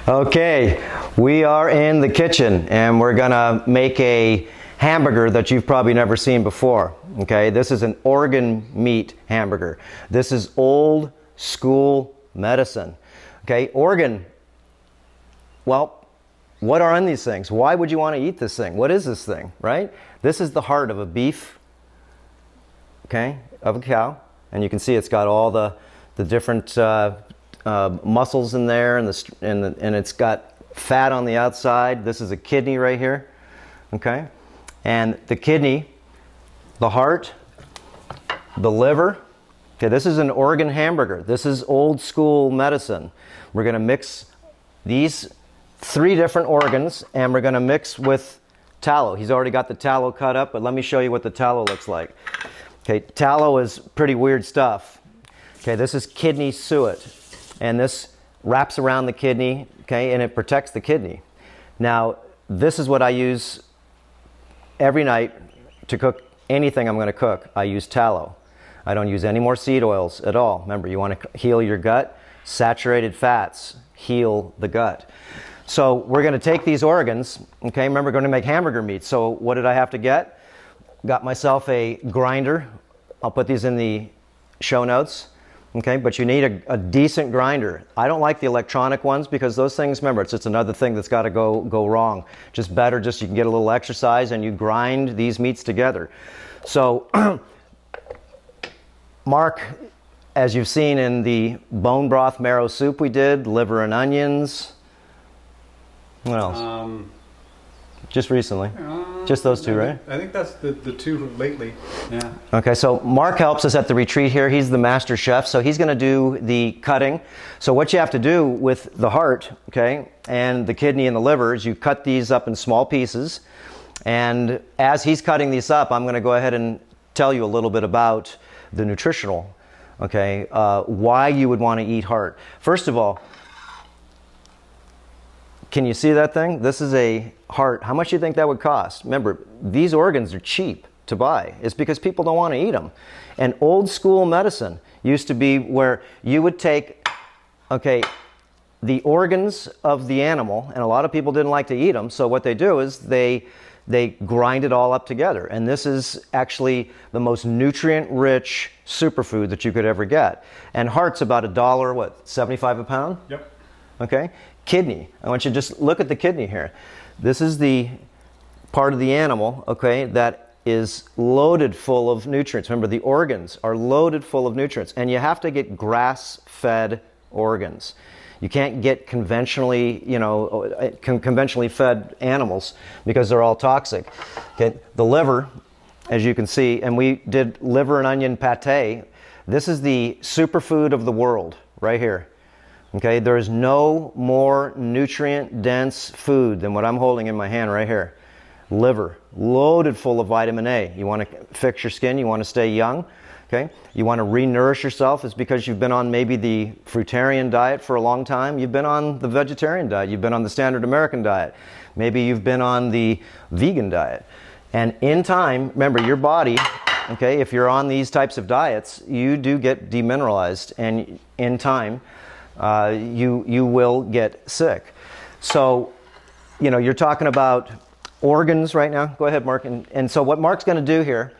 Okay, we are in the kitchen and we're gonna make a hamburger that you've probably never seen before. Okay, this is an organ meat hamburger. This is old school medicine. Okay, organ, well, what are in these things? Why would you want to eat this thing? What is this thing, right? This is the heart of a beef, okay, of a cow. And you can see it's got all the different muscles in there, and it's got fat on the outside. This is a kidney right here, okay? And the kidney, the heart, the liver. Okay, this is an organ hamburger. This is old school medicine. We're going to mix these 3 different organs, and we're going to mix with tallow. He's already got the tallow cut up, but let me show you what the tallow looks like. Okay, tallow is pretty weird stuff. Okay, this is kidney suet, and this wraps around the kidney, okay, and it protects the kidney. Now, this is what I use every night to cook anything I'm going to cook. I use tallow. I don't use any more seed oils at all. Remember, you want to heal your gut. Saturated fats heal the gut. So we're going to take these organs, okay, remember, we're going to make hamburger meat. So what did I have to get? Got myself a grinder. I'll put these in the show notes. Okay, but you need a decent grinder. I don't like the electronic ones because those things, remember, it's just another thing that's got to go wrong. Just better, just you can get a little exercise and you grind these meats together. So, Mark, as you've seen in the bone broth marrow soup we did, liver and onions. What else? Just recently. Just those 2, right? I think that's the 2 lately. Yeah. Okay, so Mark helps us at the retreat here. He's the master chef, so he's going to do the cutting. So what you have to do with the heart, okay, and the kidney and the liver is you cut these up in small pieces. And as he's cutting these up, I'm going to go ahead and tell you a little bit about the nutritional, okay, why you would want to eat heart. First of all, can you see that thing? This is a heart. How much do you think that would cost? Remember, these organs are cheap to buy. It's because people don't want to eat them. And old school medicine used to be where you would take, okay, the organs of the animal, and a lot of people didn't like to eat them, so what they do is they grind it all up together. And this is actually the most nutrient-rich superfood that you could ever get. And heart's about $1, what, 75 a pound? Yep. Okay. Kidney. I want you to just look at the kidney here. This is the part of the animal, okay, that is loaded full of nutrients. Remember, the organs are loaded full of nutrients, and you have to get grass-fed organs. You can't get conventionally, conventionally fed animals because they're all toxic. Okay. The liver, as you can see, and we did liver and onion pate. This is the superfood of the world right here. Okay, there is no more nutrient-dense food than what I'm holding in my hand right here. Liver, loaded full of vitamin A. You want to fix your skin, you want to stay young, okay? You want to re-nourish yourself. It's because you've been on maybe the fruitarian diet for a long time. You've been on the vegetarian diet. You've been on the standard American diet. Maybe you've been on the vegan diet. And in time, remember, your body, okay, if you're on these types of diets, you do get demineralized, and in time, you will get sick. So, you're talking about organs right now. Go ahead, Mark. And so what Mark's going to do here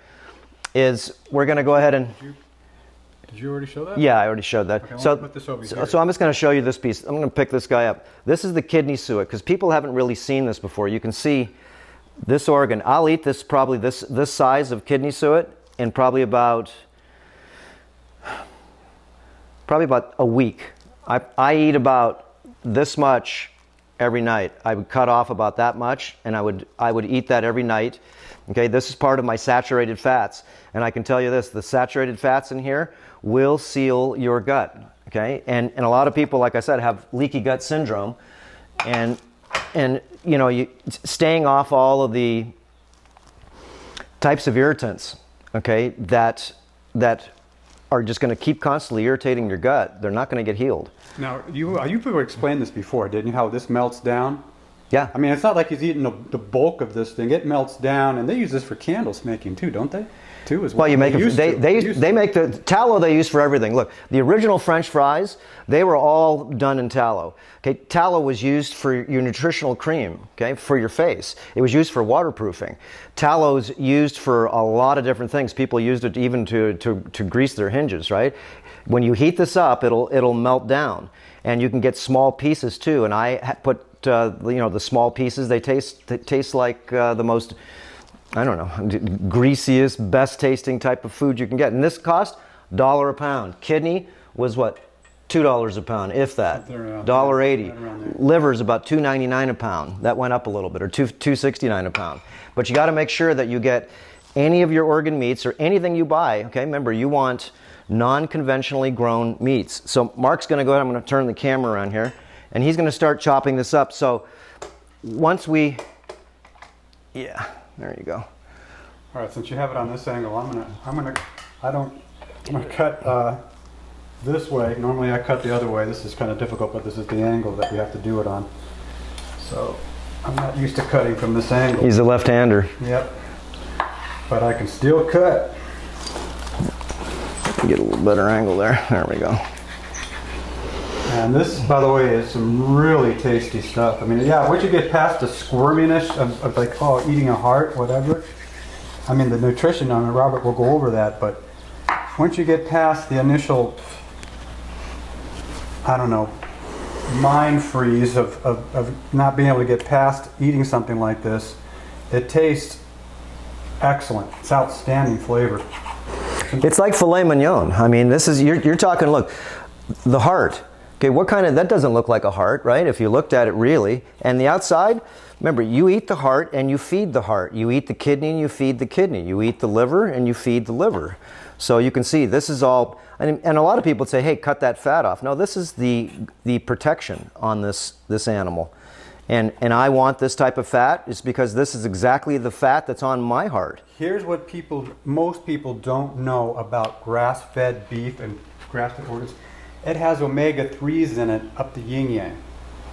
is we're going to go ahead and... Did you already show that? Yeah, I already showed that. Okay, put this over here. So I'm just going to show you this piece. I'm going to pick this guy up. This is the kidney suet, because people haven't really seen this before. You can see this organ. I'll eat this, probably this size of kidney suet in probably about a week. I eat about this much every night. I would cut off about that much, and I would eat that every night. Okay, this is part of my saturated fats, and I can tell you this: the saturated fats in here will seal your gut. Okay, and a lot of people, like I said, have leaky gut syndrome, and you staying off all of the types of irritants. Okay, that are just going to keep constantly irritating your gut. They're not going to get healed. Now, you explained this before, didn't you? How this melts down? Yeah. I mean, it's not like he's eating the bulk of this thing. It melts down, and they use this for candles making too, don't they? Too as well. Well, you make they make the tallow they use for everything. Look, the original French fries, they were all done in tallow. Okay, tallow was used for your nutritional cream. Okay, for your face. It was used for waterproofing. Tallow's used for a lot of different things. People used it even to grease their hinges. Right? When you heat this up, it'll melt down, and you can get small pieces too. And I put the small pieces. They taste like the most, I don't know, greasiest, best tasting type of food you can get. And this cost $1 a pound. Kidney was what? $2 a pound, if that. $1.80. Right. Liver's about $2.99 a pound. That went up a little bit, or $2.69 a pound. But you got to make sure that you get any of your organ meats or anything you buy. Okay, remember, you want non-conventionally grown meats. So Mark's going to go ahead. I'm going to turn the camera around here, and he's going to start chopping this up. So once we, yeah, there you go. All right, since you have it on this angle, I'm gonna cut this way. Normally I cut the other way. This is kind of difficult, but this is the angle that we have to do it on. So I'm not used to cutting from this angle. He's a left-hander. Yep. But I can still cut. Get a little better angle there. There we go. And this, by the way, is some really tasty stuff. I mean, yeah, once you get past the squirminess of like, oh, eating a heart, whatever. I mean, the nutrition, I mean, Robert will go over that, but once you get past the initial, I don't know, mind freeze of not being able to get past eating something like this, it tastes excellent. It's outstanding flavor. It's like filet mignon. I mean, this is, you're talking, look, the heart. Okay, what kind of, that doesn't look like a heart, right? If you looked at it really. And the outside, remember, you eat the heart and you feed the heart. You eat the kidney and you feed the kidney. You eat the liver and you feed the liver. So you can see this is all, and a lot of people would say, hey, cut that fat off. No, this is the protection on this animal. And I want this type of fat is because this is exactly the fat that's on my heart. Here's what most people don't know about grass-fed beef and grass-fed organs. It has omega-3s in it up the yin-yang.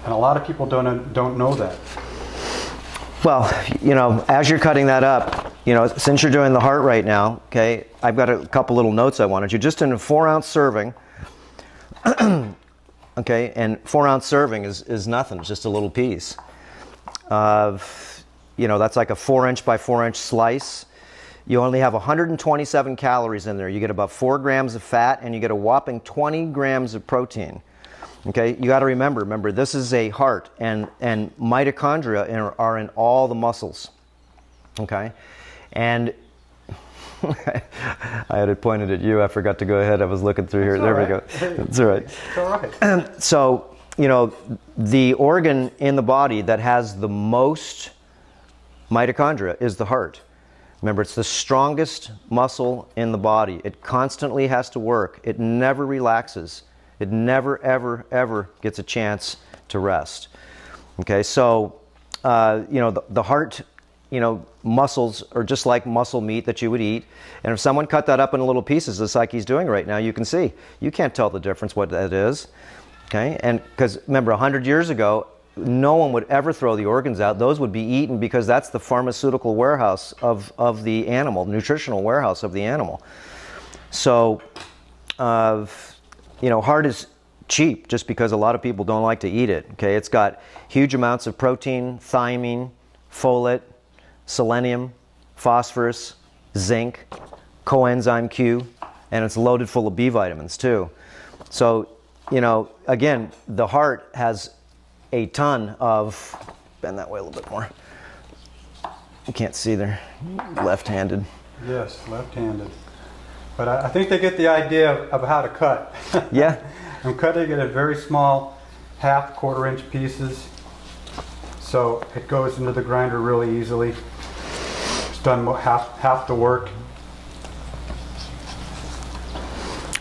And a lot of people don't know that. Well, as you're cutting that up, since you're doing the heart right now, okay, I've got a couple little notes I wanted you. Just in a 4-ounce serving, okay, and 4-ounce serving is nothing, it's just a little piece. That's like a 4-inch by 4-inch slice. You only have 127 calories in there. You get about 4 grams of fat, and you get a whopping 20 grams of protein. Okay, you got to remember, this is a heart, and mitochondria are in all the muscles. Okay, and I had it pointed at you. I forgot to go ahead. I was looking through here. There we go. It's all right. It's all right. So, the organ in the body that has the most mitochondria is the heart. Remember, it's the strongest muscle in the body. It constantly has to work. It never relaxes. It never, ever, ever gets a chance to rest. Okay, so, the heart, muscles are just like muscle meat that you would eat. And if someone cut that up into little pieces, just like he's doing right now, you can see. You can't tell the difference what that is. Okay, and because remember, 100 years ago, no one would ever throw the organs out. Those would be eaten because that's the pharmaceutical warehouse of the animal, nutritional warehouse of the animal. So, heart is cheap just because a lot of people don't like to eat it. Okay, it's got huge amounts of protein, thiamine, folate, selenium, phosphorus, zinc, coenzyme Q, and it's loaded full of B vitamins too. So, again, the heart has a ton of, bend that way a little bit more. You can't see there, left-handed. Yes, left-handed. But I think they get the idea of how to cut. Yeah. I'm cutting it in very small, quarter-inch pieces. So it goes into the grinder really easily. It's done half the work.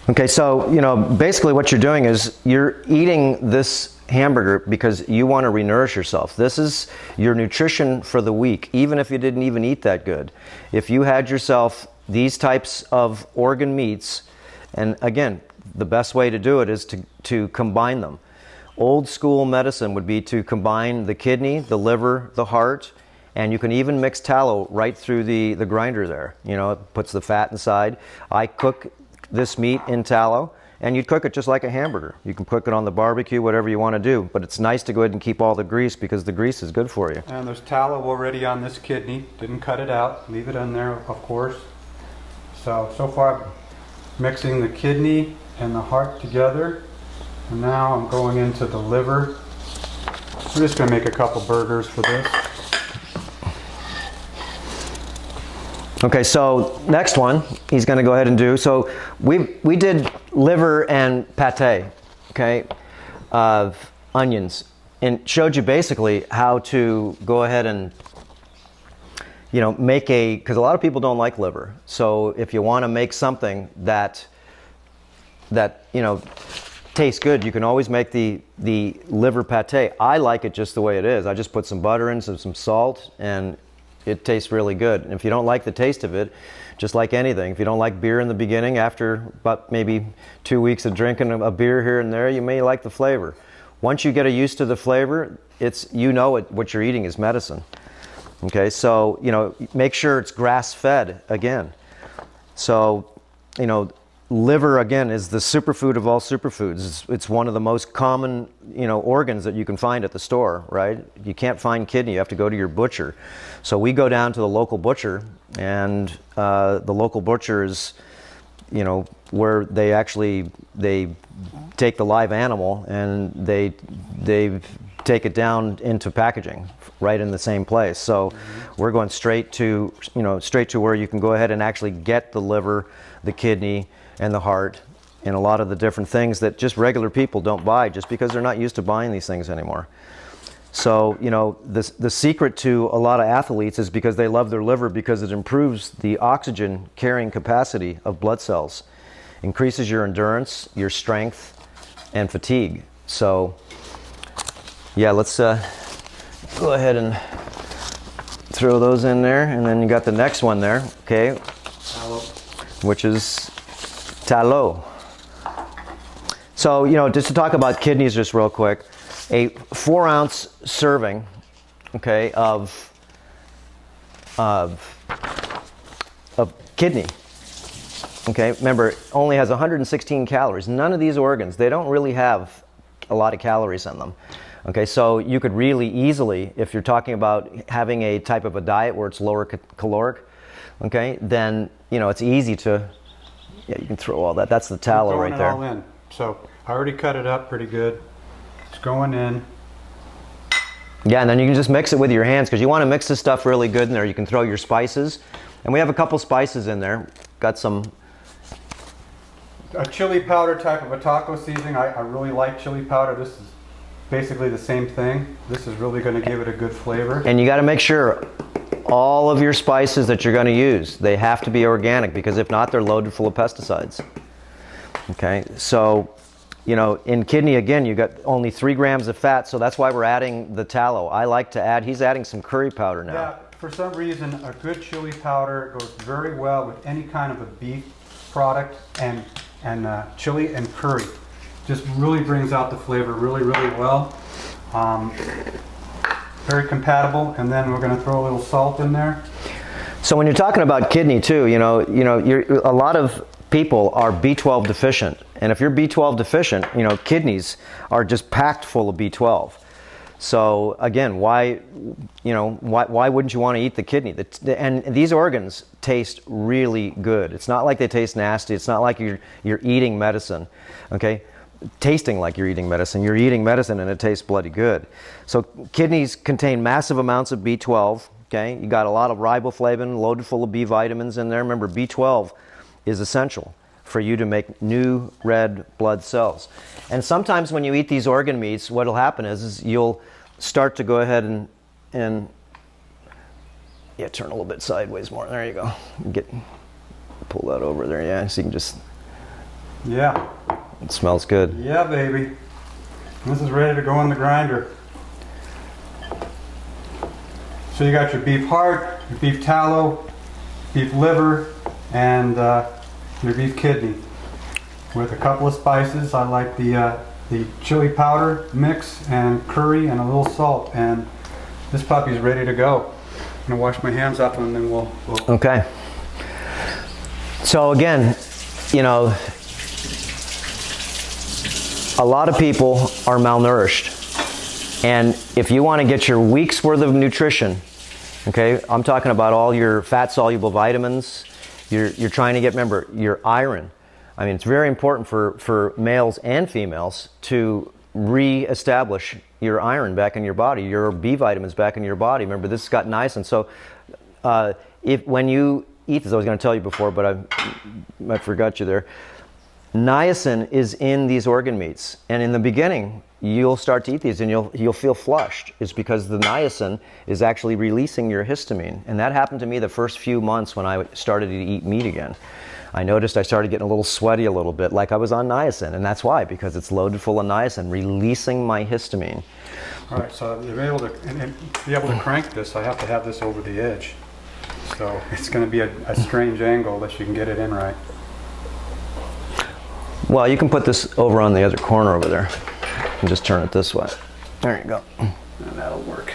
Okay, so, basically what you're doing is you're eating this hamburger because you want to renourish yourself. This is your nutrition for the week, even if you didn't even eat that good. If you had yourself these types of organ meats, and again, the best way to do it is to combine them. Old school medicine would be to combine the kidney, the liver, the heart, and you can even mix tallow right through the grinder there. You know, it puts the fat inside. I cook this meat in tallow, and you'd cook it just like a hamburger. You can cook it on the barbecue, whatever you want to do, but it's nice to go ahead and keep all the grease because the grease is good for you. And there's tallow already on this kidney. Didn't cut it out. Leave it in there, of course. So far, mixing the kidney and the heart together. And now I'm going into the liver. I'm just going to make a couple burgers for this. Okay, so next one he's going to go ahead and do. So we did liver and pate, okay, of onions, and showed you basically how to go ahead and, you know, make because a lot of people don't like liver. So if you want to make something that you know tastes good, you can always make the liver pate. I like it just the way it is. I just put some butter in, some salt, and it tastes really good. And if you don't like the taste of it, just like anything, if you don't like beer in the beginning, after about maybe 2 weeks of drinking a beer here and there, you may like the flavor. Once you get used to the flavor, what you're eating is medicine. Okay, so, you know, make sure it's grass-fed again. So, you know, liver, again, is the superfood of all superfoods. It's one of the most common, you know, organs that you can find at the store, right? You can't find kidney, you have to go to your butcher. So we go down to the local butcher, and the local butcher is, you know, where they take the live animal and they take it down into packaging right in the same place. So we're going straight to where you can go ahead and actually get the liver, the kidney, and the heart, and a lot of the different things that just regular people don't buy just because they're not used to buying these things anymore. So, you know, the secret to a lot of athletes is because they love their liver because it improves the oxygen carrying capacity of blood cells, increases your endurance, your strength, and fatigue. So, yeah, let's go ahead and throw those in there, and then you got the next one there, okay, which is tallow. So, you know, just to talk about kidneys just real quick, a 4-ounce serving, okay, of kidney, okay, remember, it only has 116 calories. None of these organs, they don't really have a lot of calories in them. Okay, so you could really easily, if you're talking about having a type of a diet where it's lower caloric, okay, then, you know, it's easy to, yeah, you can throw all that. That's the tallow right there. All in. So I already cut it up pretty good. It's going in. Yeah, and then you can just mix it with your hands because you want to mix this stuff really good in there. You can throw your spices, and we have a couple spices in there. Got some. A chili powder type of a taco seasoning. I really like chili powder. This is basically the same thing. This is really going to give it a good flavor. And you got to make sure all of your spices that you're going to use, they have to be organic, because if not, they're loaded full of pesticides. Okay, so, you know, in kidney, again, you got only 3 grams of fat, so that's why we're adding the tallow. I like to add, he's adding some curry powder now. Yeah, for some reason, a good chili powder goes very well with any kind of a beef product, and chili and curry. Just really brings out the flavor really, really well. Very compatible, and then we're going to throw a little salt in there. So when you're talking about kidney too, a lot of people are B12 deficient, and if you're B12 deficient, kidneys are just packed full of B12. So again, why wouldn't you want to eat the kidney? And these organs taste really good. It's not like they taste nasty. It's not like you're eating medicine, okay? Tasting like you're eating medicine. You're eating medicine and it tastes bloody good. So kidneys contain massive amounts of B12, okay? You got a lot of riboflavin loaded full of B vitamins in there. Remember, B12 is essential for you to make new red blood cells. And sometimes when you eat these organ meats, what will happen is you'll start to go ahead and turn a little bit sideways more. There you go. Pull that over there, yeah, so you can just... Yeah. It smells good. Yeah, baby. This is ready to go in the grinder. So you got your beef heart, your beef tallow, beef liver, and your beef kidney with a couple of spices. I like the the chili powder mix and curry and a little salt, and this puppy's ready to go. I'm gonna wash my hands off and then we'll Okay. So again, you know, a lot of people are malnourished, and if you want to get your week's worth of nutrition, okay, I'm talking about all your fat-soluble vitamins. You're trying to get, remember, your iron. I mean, it's very important for males and females to re-establish your iron back in your body, your B vitamins back in your body. Remember, this has got niacin. So when you eat this, I was going to tell you before, but I forgot you there. Niacin is in these organ meats, and in the beginning, you'll start to eat these and you'll feel flushed. It's because the niacin is actually releasing your histamine, and that happened to me the first few months when I started to eat meat again. I noticed I started getting a little sweaty a little bit, like I was on niacin, and that's why, because it's loaded full of niacin, releasing my histamine. All right, so to be able to crank this, I have to have this over the edge. So it's going to be a strange angle unless you can get it in right. Well, you can put this over on the other corner over there and just turn it this way. There you go. And that'll work.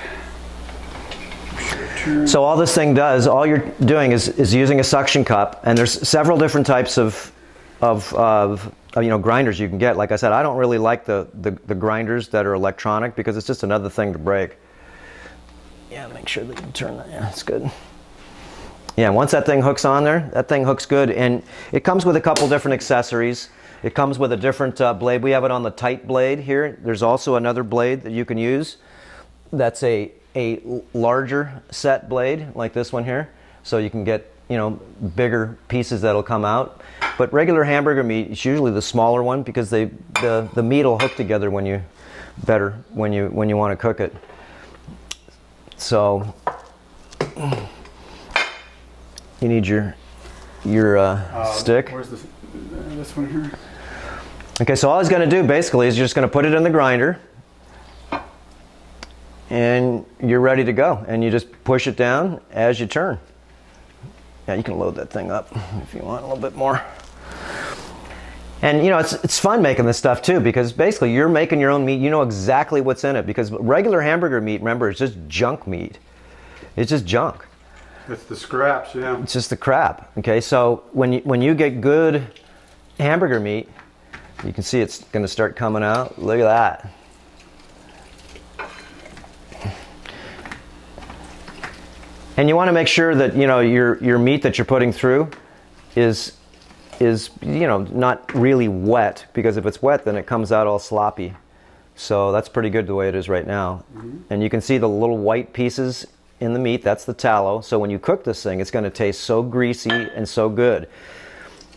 So all this thing does, all you're doing is using a suction cup, and there's several different types of grinders you can get. Like I said, I don't really like the grinders that are electronic because it's just another thing to break. Yeah, make sure that you turn that. Yeah, that's good. Yeah, once that thing hooks on there, that thing hooks good, and it comes with a couple different accessories. It comes with a different blade. We have it on the tight blade here. There's also another blade that you can use. That's a larger set blade like this one here, so you can get, you know, bigger pieces that'll come out. But regular hamburger meat is usually the smaller one because the meat will hook together when you want to cook it. So you need your stick. Where's this one here? Okay, so all he's going to do basically is you're just going to put it in the grinder, and you're ready to go. And you just push it down as you turn. Yeah, you can load that thing up if you want a little bit more. And you know, it's fun making this stuff too, because basically you're making your own meat. You know exactly what's in it, because regular hamburger meat, remember, it's just junk meat. It's just junk. It's the scraps, yeah. It's just the crap. Okay, so when you get good hamburger meat, you can see it's going to start coming out. Look at that. And you want to make sure that, you know, your meat that you're putting through is you know, not really wet, because if it's wet then it comes out all sloppy. So that's pretty good the way it is right now. Mm-hmm. And you can see the little white pieces in the meat. That's the tallow. So when you cook this thing, it's going to taste so greasy and so good.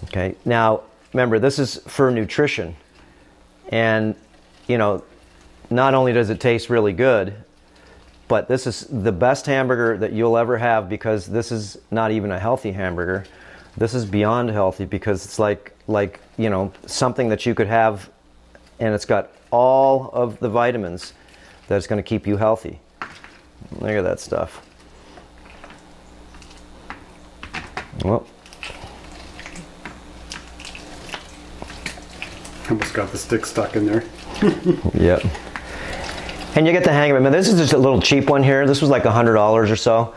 Okay, now remember, this is for nutrition, and you know, not only does it taste really good, but this is the best hamburger that you'll ever have, because this is not even a healthy hamburger. This is beyond healthy, because it's like you know, something that you could have, and it's got all of the vitamins that's going to keep you healthy. Look at that stuff. Well, almost got the stick stuck in there. Yep. And you get the hang of it. Man, this is just a little cheap one here. This was like $100 or so.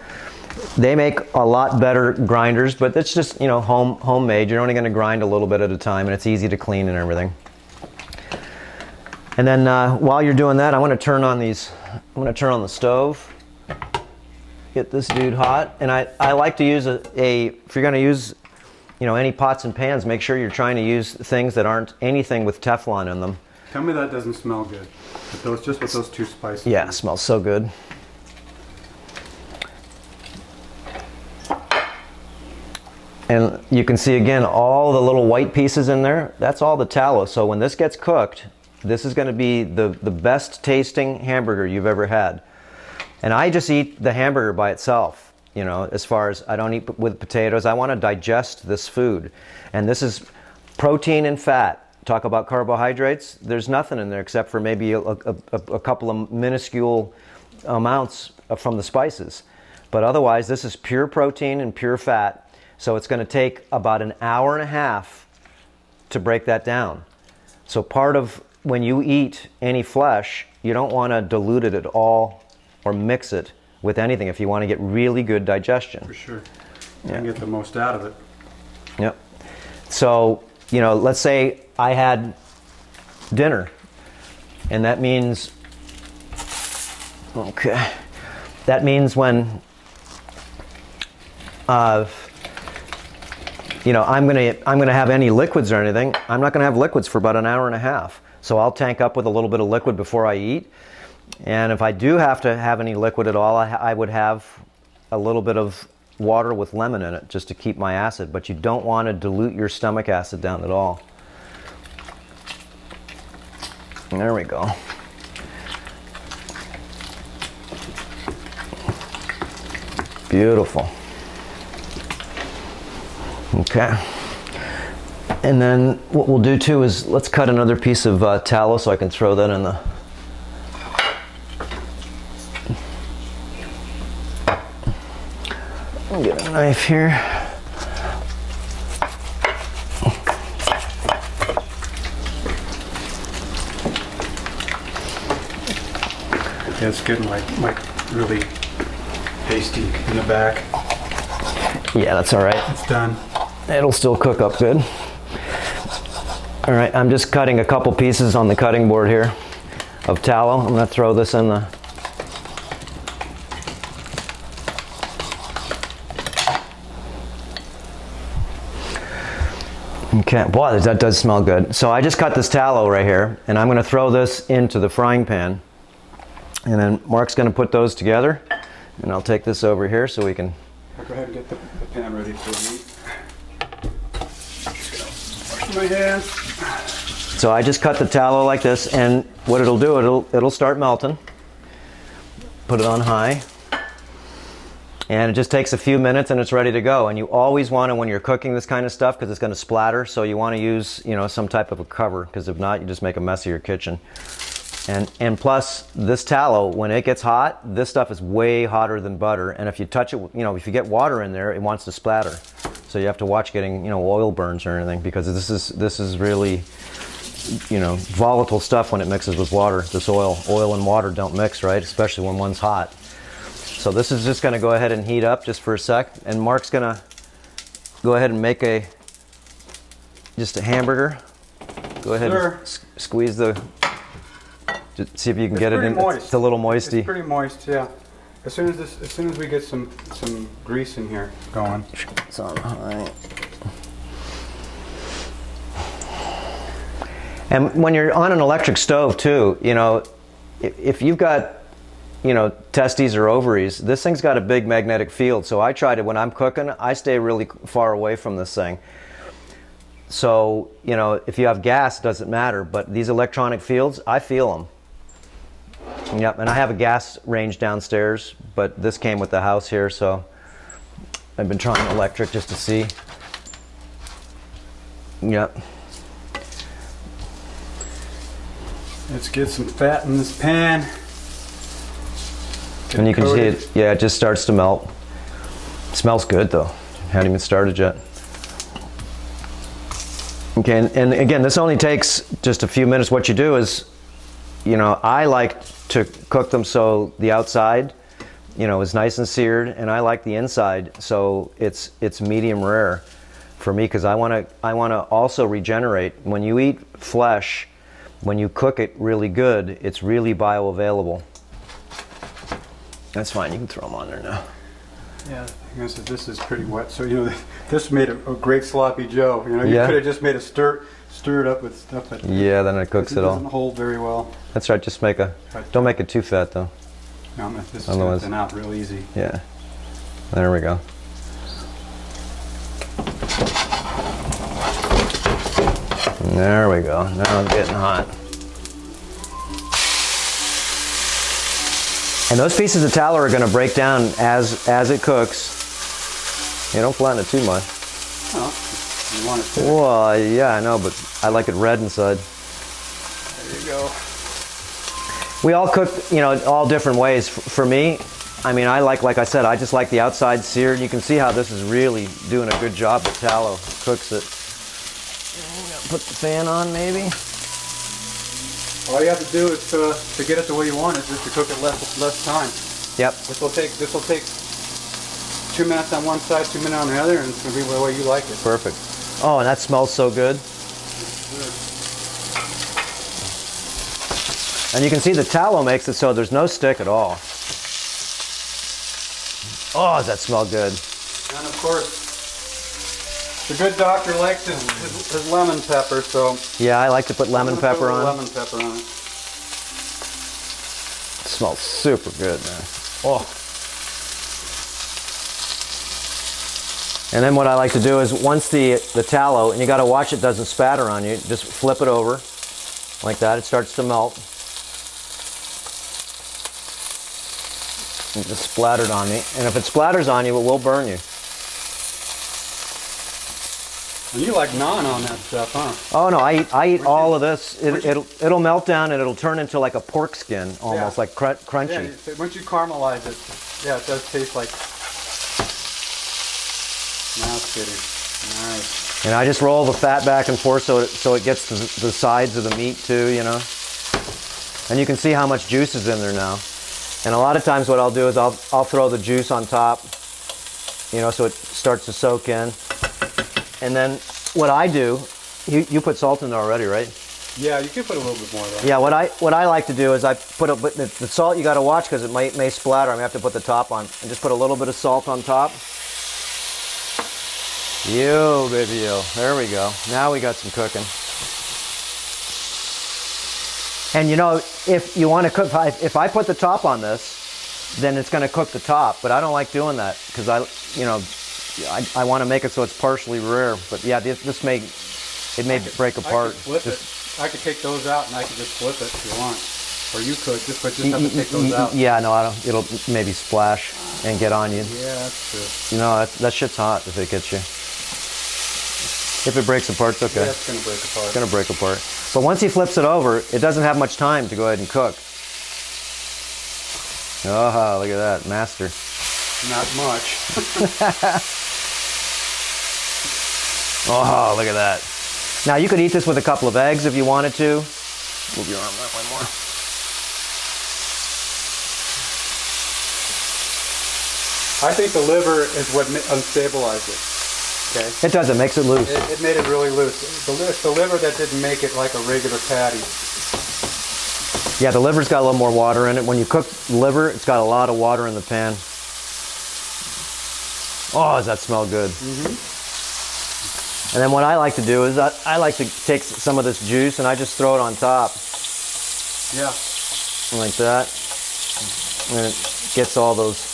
They make a lot better grinders, but it's just, you know, homemade. You're only going to grind a little bit at a time, and it's easy to clean and everything. And then while you're doing that, I want to turn on these. I'm going to turn on the stove. Get this dude hot. And I like to use if you're going to use, you know, any pots and pans, make sure you're trying to use things that aren't anything with Teflon in them. Tell me that doesn't smell good. Just with those two spices. Yeah, it smells so good. And you can see again all the little white pieces in there. That's all the tallow. So when this gets cooked, this is going to be the best tasting hamburger you've ever had. And I just eat the hamburger by itself. You know, as far as, I don't eat with potatoes. I want to digest this food. And this is protein and fat. Talk about carbohydrates. There's nothing in there except for maybe a couple of minuscule amounts from the spices. But otherwise, this is pure protein and pure fat. So it's going to take about an hour and a half to break that down. So part of when you eat any flesh, you don't want to dilute it at all or mix it with anything if you want to get really good digestion. For sure. Yeah. And get the most out of it. Yep. So, you know, let's say I had dinner, and that means, okay, that means when, you know, I'm gonna have any liquids or anything, I'm not gonna have liquids for about an hour and a half. So I'll tank up with a little bit of liquid before I eat. And if I do have to have any liquid at all, I would have a little bit of water with lemon in it just to keep my acid. But you don't want to dilute your stomach acid down at all. There we go. Beautiful. Okay. And then what we'll do too is let's cut another piece of tallow so I can throw that in the... I'll get a knife here. Yeah, it's getting like really pasty in the back. Yeah, that's all right. It's done. It'll still cook up good. All right, I'm just cutting a couple pieces on the cutting board here of tallow. I'm going to throw this in the... Okay, boy, that does smell good. So I just cut this tallow right here, and I'm going to throw this into the frying pan. And then Mark's going to put those together, and I'll take this over here so we can... Go ahead and get the pan ready for me. Just gonna wash my hands. So I just cut the tallow like this, and what it'll do, it'll start melting. Put it on high. And it just takes a few minutes and it's ready to go. And you always want to, when you're cooking this kind of stuff, because it's going to splatter, so you want to use, you know, some type of a cover, because if not, you just make a mess of your kitchen. And plus, this tallow, when it gets hot, this stuff is way hotter than butter. And if you touch it, you know, if you get water in there, it wants to splatter. So you have to watch getting, you know, oil burns or anything, because this is really, you know, volatile stuff when it mixes with water. This oil and water don't mix, right? Especially when one's hot. So this is just going to go ahead and heat up just for a sec, and Mark's going to go ahead and make just a hamburger. Go ahead and squeeze the, just see if you can get it in. It's a little moisty. It's pretty moist, yeah. As soon as we get some grease in here going. It's on high. And when you're on an electric stove too, you know, if you've got, you know, testes or ovaries, this thing's got a big magnetic field. So I try to, when I'm cooking, I stay really far away from this thing. So, you know, if you have gas, it doesn't matter. But these electronic fields, I feel them. Yep, and I have a gas range downstairs, but this came with the house here, so I've been trying electric just to see. Yep. Let's get some fat in this pan. And you can see it, yeah, it just starts to melt. It smells good though. Hadn't even started yet. Okay, and again, this only takes just a few minutes. What you do is, you know, I like to cook them so the outside, you know, is nice and seared, and I like the inside so it's medium rare for me, because I want to also regenerate. When you eat flesh, when you cook it really good, it's really bioavailable. That's fine, you can throw them on there now. Yeah, this is pretty wet, so you know, this made a great sloppy Joe. You know, you could have just made a stir it up with stuff. Yeah, then it cooks it all. It doesn't hold very well. That's right. Just don't make it too fat though. No, this is going to thin out real easy. Yeah. There we go. There we go. Now it's getting hot. And those pieces of tallow are going to break down as it cooks. You don't flatten it too much. Oh, you want it to. Well, yeah, I know, but I like it red inside. There you go. We all cook, you know, all different ways. For me, I mean, like I said, I just like the outside seared. You can see how this is really doing a good job. The tallow cooks it. I'm gonna put the fan on, maybe. All you have to do is to get it the way you want is just to cook it less time. Yep. This will take 2 minutes on one side, 2 minutes on the other, and it's going to be the way you like it. Perfect. Oh, and that smells so good. And you can see the tallow makes it so there's no stick at all. Oh, does that smell good? And of course, the good doctor likes his lemon pepper, so... Yeah, I like to put lemon pepper on. Lemon pepper on it. It smells super good, man. Oh. And then what I like to do is once the tallow, and you got to watch it doesn't spatter on you, just flip it over like that. It starts to melt. It just splattered on me. And if it splatters on you, it will burn you. And you like naan on that stuff, huh? Oh no, I eat all of this. It'll melt down and it'll turn into like a pork skin, almost like crunchy. Yeah, once you caramelize it, yeah, it does taste like. Now it's getting nice. And I just roll the fat back and forth so it gets the sides of the meat too, you know. And you can see how much juice is in there now. And a lot of times what I'll do is I'll throw the juice on top, you know, so it starts to soak in. And then what I do, you put salt in there already, right? Yeah, you can put a little bit more though. Yeah, what I like to do is I put the salt you got to watch because it may splatter. I'm gonna have to put the top on and just put a little bit of salt on top. Yo, baby, yo. There we go. Now we got some cooking. And you know, if you want to cook, if I put the top on this, then it's going to cook the top. But I don't like doing that because I want to make it so it's partially rare. But yeah, this may break apart. I could take those out and I could just flip it if you want, or you could just have to take those out. Yeah, no, I don't. It'll maybe splash and get on you. Yeah, that's true. You know, that shit's hot if it gets you. If it breaks apart, it's okay. Yeah, it's going to break apart. It's going to break apart. But once he flips it over, it doesn't have much time to go ahead and cook. Oh, look at that. Master. Not much. Oh, look at that. Now, you could eat this with a couple of eggs if you wanted to. Move your arm that way more. I think the liver is what unstabilized it. Okay. It does. It makes it loose. It made it really loose. It's the liver that didn't make it like a regular patty. Yeah, the liver's got a little more water in it. When you cook liver, it's got a lot of water in the pan. Oh, does that smell good? Mm-hmm. And then what I like to do is I like to take some of this juice and I just throw it on top. Yeah. Like that. And it gets all those.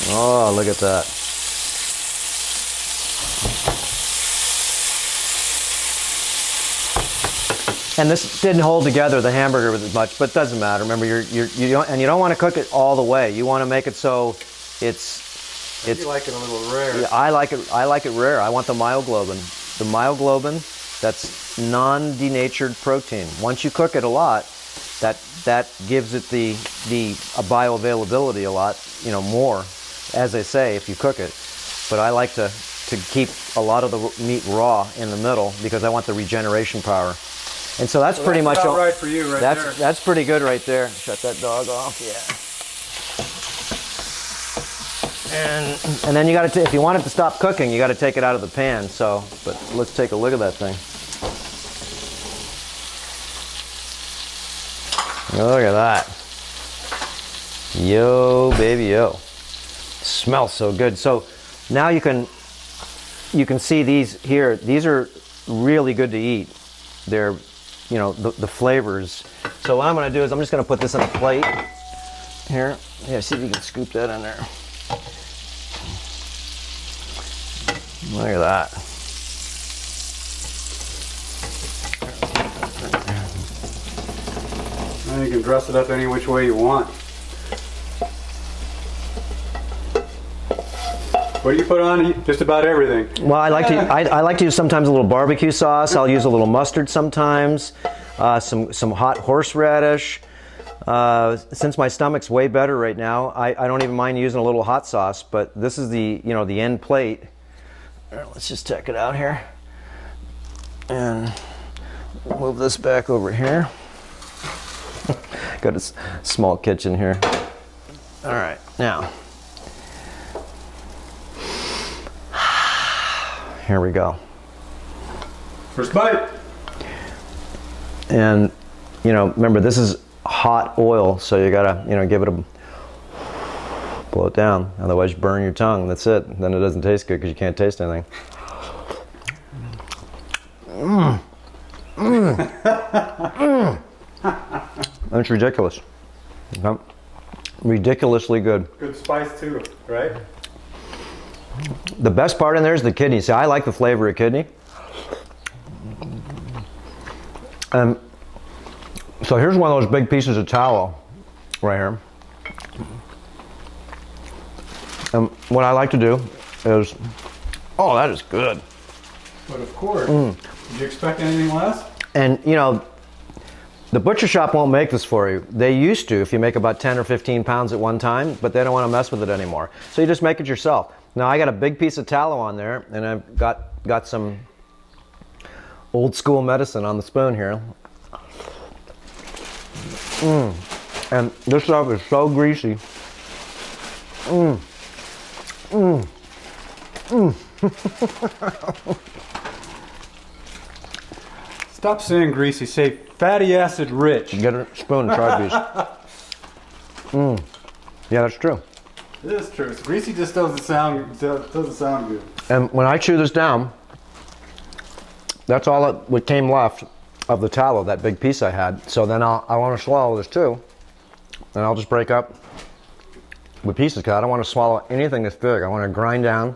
Oh, look at that. And this didn't hold together the hamburger as much, but it doesn't matter. Remember, you don't want to cook it all the way. You want to make it so it's. You like it a little rare. Yeah, I like it rare. I want the myoglobin. The myoglobin, that's non-denatured protein. Once you cook it a lot, that gives it the bioavailability a lot, you know, more. As I say, if you cook it. But I like to keep a lot of the meat raw in the middle because I want the regeneration power. And so that's pretty much all right for you right there. That's pretty good right there. Shut that dog off. Yeah. And then you got to, if you want it to stop cooking, you got to take it out of the pan. So, but let's take a look at that thing. Look at that. Yo, baby, yo. Smells so good. So now you can see these here. These are really good to eat. They're, you know, the flavors. So what I'm going to do is I'm just going to put this on a plate here. Yeah, see if you can scoop that in there. Look at that. And you can dress it up any which way you want. What do you put on? Just about everything. Well, I like to use sometimes a little barbecue sauce. I'll use a little mustard sometimes. Some hot horseradish. Since my stomach's way better right now, I don't even mind using a little hot sauce. But this is the end plate. Let's just check it out here. And move this back over here. Got a small kitchen here. All right, now. Here we go. First bite. And, you know, remember this is hot oil, so you gotta, you know, give it a, blow it down. Otherwise you burn your tongue, that's it. Then it doesn't taste good because you can't taste anything. That's ridiculous. Okay. Ridiculously good. Good spice too, right? The best part in there is the kidney. See, I like the flavor of kidney. So here's one of those big pieces of tallow right here. And what I like to do is, oh, that is good. But of course, did you expect anything less? And you know, the butcher shop won't make this for you. They used to if you make about 10 or 15 pounds at one time, but they don't want to mess with it anymore. So you just make it yourself. Now I got a big piece of tallow on there, and I've got some old school medicine on the spoon here. And this stuff is so greasy. Stop saying greasy, say fatty acid rich. Get a spoon and try these. Yeah, that's true. It is true. Greasy just doesn't sound good. And when I chew this down, that's all what came left of the tallow, that big piece I had. So then I want to swallow this too, and I'll just break up the pieces because I don't want to swallow anything that's big. I want to grind down.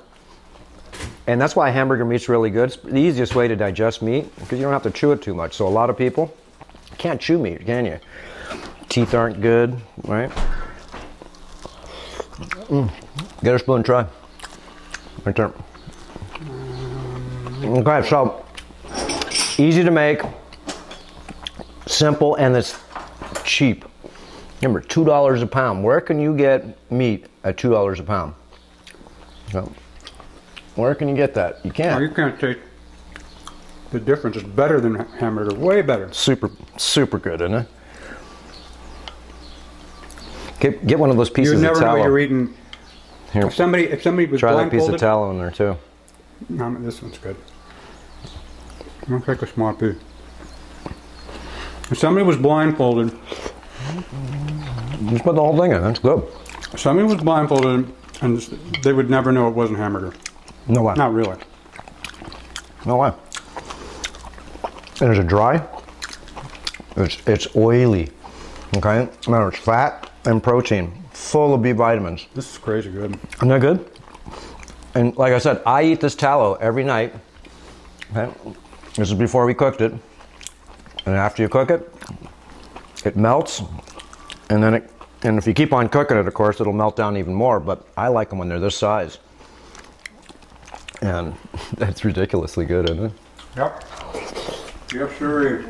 And that's why hamburger meat's really good. It's the easiest way to digest meat because you don't have to chew it too much. So a lot of people can't chew meat, can you? Teeth aren't good, right? Get a spoon and try. Right there. Okay, so easy to make, simple, and it's cheap. Remember, $2 a pound. Where can you get meat at $2 a pound? So, where can you get that? You can't. Oh, you can't take the difference. It's better than hamburger. Way better. Super, super good, isn't it? Get one of those pieces of tallow. You never know you're eating. Here. If somebody was try that blindfolded. piece of tallow in there too. No, this one's good. I'll take a small piece. If somebody was blindfolded. Just put the whole thing in. That's good. If somebody was blindfolded, and they would never know it wasn't hamburger. No way. Not really. No way. And is it dry? It's oily. Okay? Remember, it's fat and protein, full of B vitamins. This is crazy good. Isn't that good? And like I said, I eat this tallow every night. Okay? This is before we cooked it. And after you cook it, it melts. And then and if you keep on cooking it, of course, it'll melt down even more. But I like them when they're this size. And that's ridiculously good, isn't it? Yep. Yep, sure is.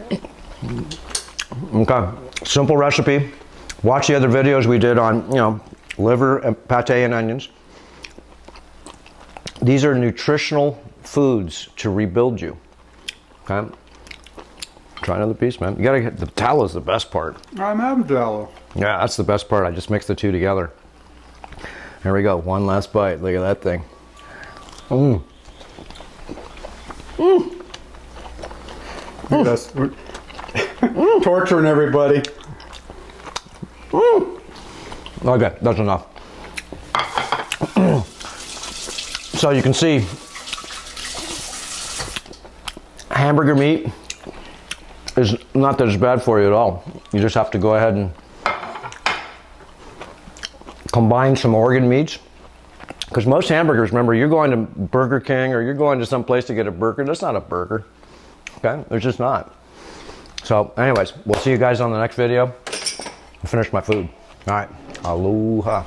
Okay, simple recipe. Watch the other videos we did on, you know, liver and pate and onions. These are nutritional foods to rebuild you. Okay, try another piece, man. You gotta get the tallow is the best part. I'm having tallow. Yeah, that's the best part. I just mixed the two together. Here we go. One last bite. Look at that thing. Look at us. We're torturing everybody. Okay, that's enough. So you can see hamburger meat is not that it's bad for you at all. You just have to go ahead and combine some organ meats. Because most hamburgers, remember, you're going to Burger King or you're going to some place to get a burger. That's not a burger. Okay? It's just not. So, anyways, we'll see you guys on the next video. I finished my food. All right. Aloha.